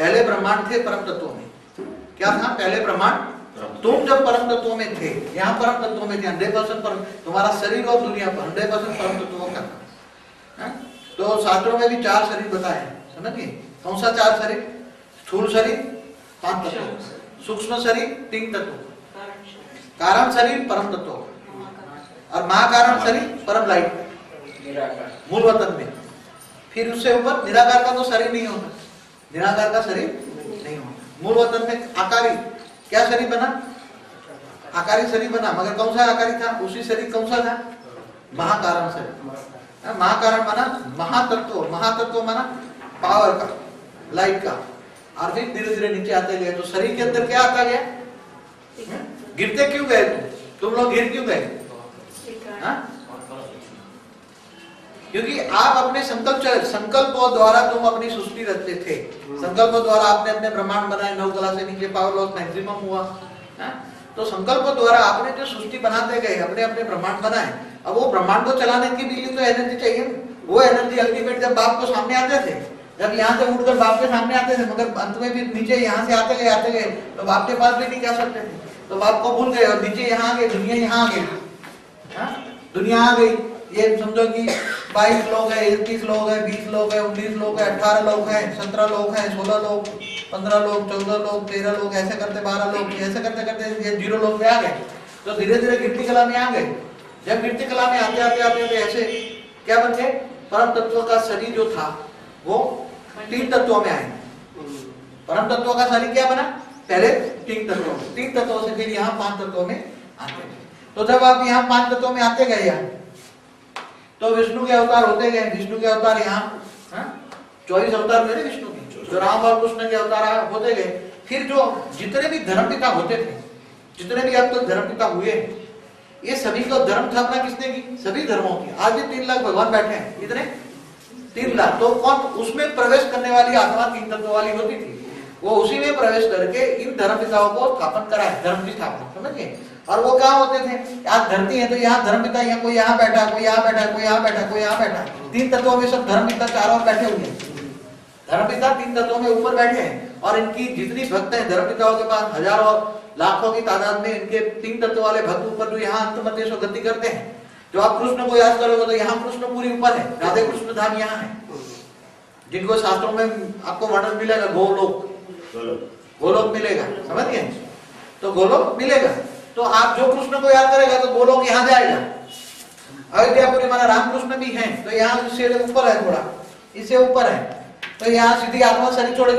पहले ब्रह्मांड थे परम तत्वों में। क्या था पहले ब्रह्मांड? तुम जब परम तत्वों में थे, यहाँ परम तत्वों में थे, 100% परम, तुम्हारा शरीर और दुनिया पर 100% परम तत्वों का था। तो शास्त्रों में भी 4 शरीर बताए हैं, समझिए। कौन सा 4 शरीर? स्थूल शरीर 5 तत्व, सूक्ष्म शरीर 3 तत्व, कारण शरीर परम तत्व और महाकारण शरीर परम लाइट मूल वतन में। फिर उससे ऊपर निराकार का तो शरीर नहीं होता, निराकार का शरीर नहीं होता। मूल वतन में आकारी क्या शरीर बना? आकारी शरीर बना, मगर कौन सा आकारी था? उसी शरीर कौन सा था? महाकारण शरीर। महाकारण माना महातत्व, महातत्व माना पावर का, लाइट का। और फिर धीरे धीरे नीचे आते गए तो शरीर के अंदर क्या आता गया? गिरते क्यों गए तुम लोग गिर क्यों गए? क्योंकि आप अपने संकल्पों द्वारा तुम अपनी सृष्टि रचते थे। संकल्पों द्वारा आपने अपने ब्रह्मांड बनाए, 9 कला से नीचे पावर लॉस मैक्सिमम हुआ। तो संकल्पों द्वारा आपने जो सृष्टि बनाते गए, अपने अपने ब्रह्मांड बनाए। अब वो ब्रह्मांड को चलाने के लिए तो एनर्जी चाहिए। वो एनर्जी अल्टीमेट जब बाप को सामने आते थे, जब यहाँ से उठकर बाप के सामने आते थे, मगर अंत में भी नीचे यहाँ से आते गए तो बाप के पास भी नहीं जा सकते थे। तो बाप को भूल गए और नीचे यहाँ आ गए, दुनिया यहाँ आ गई, दुनिया आ गई। ये समझो कि 22 लोग हैं, 21 लोग हैं, 20 लोग हैं, 19 लोग हैं, 18 लोग हैं, 17 लोग हैं, 16 लोग, 15 लोग, 14 लोग, 13 लोग, ऐसे करते 12 लोग, ऐसे करते करते ये 0 लोग में आ गए। तो धीरे धीरे गिरती कला में आ गए। जब गिरती कला में आते आते आते आते ऐसे क्या बन गए? परम तत्व का शरीर जो था वो 3 तत्वों में आए। परम तत्व का शरीर क्या बना? पहले 3 तत्वों से फिर यहाँ 5 तत्वों में आते गए। तो जब आप यहाँ 5 तत्वों में आते गए यहाँ, तो विष्णु के अवतार होते गए। विष्णु के अवतार यहाँ 24 अवतार मेरे विष्णु के, जो राम और कृष्ण के अवतार होते गए। फिर जो जितने भी धर्मपिता होते थे, जितने भी अब तक धर्मपिता हुए, ये सभी को धर्म स्थापना किसने की? सभी धर्मों की। आज भी 3 लाख भगवान बैठे हैं, इतने 3 लाख। तो कौन उसमें प्रवेश करने वाली आत्मा 3 तत्व वाली होती थी, वो उसी में प्रवेश करके इन धर्मपिताओं को स्थापन कराए, धर्म की स्थापना, समझिए। और वो क्या होते थे? आज धरती है तो यहाँ धर्मपिता, यहाँ कोई यहाँ बैठा, कोई यहाँ बैठा, कोई यहाँ बैठा, कोई यहाँ बैठा। 3 तत्वों में सब धर्मपिता चारों ओर बैठे हुए हैं। धर्मपिता 3 तत्वों में ऊपर बैठे हैं और इनकी जितनी भक्त है धर्मपिताओं के पास हजारों लाखों की तादाद में इनके 3 तत्व वाले भक्त ऊपर जो यहाँ अंतमदेश गति करते हैं। जो आप कृष्ण को याद करोगे तो यहाँ कृष्ण पूरी ऊपर है, राधे कृष्ण धाम यहाँ है, जिनको शास्त्रों में आपको वर्णन मिलेगा। गोलोक मिलेगा, समझ गए? तो गोलोक मिलेगा। तो आप जो कृष्ण को याद करेगा तो गोलोक यहाँ जाएगा। अयोध्यापुरी माना रामकृष्ण भी हैं, तो यहाँ इससे ऊपर है, थोड़ा इससे ऊपर है। तो यहाँ सीधी आत्मा शरीर छोड़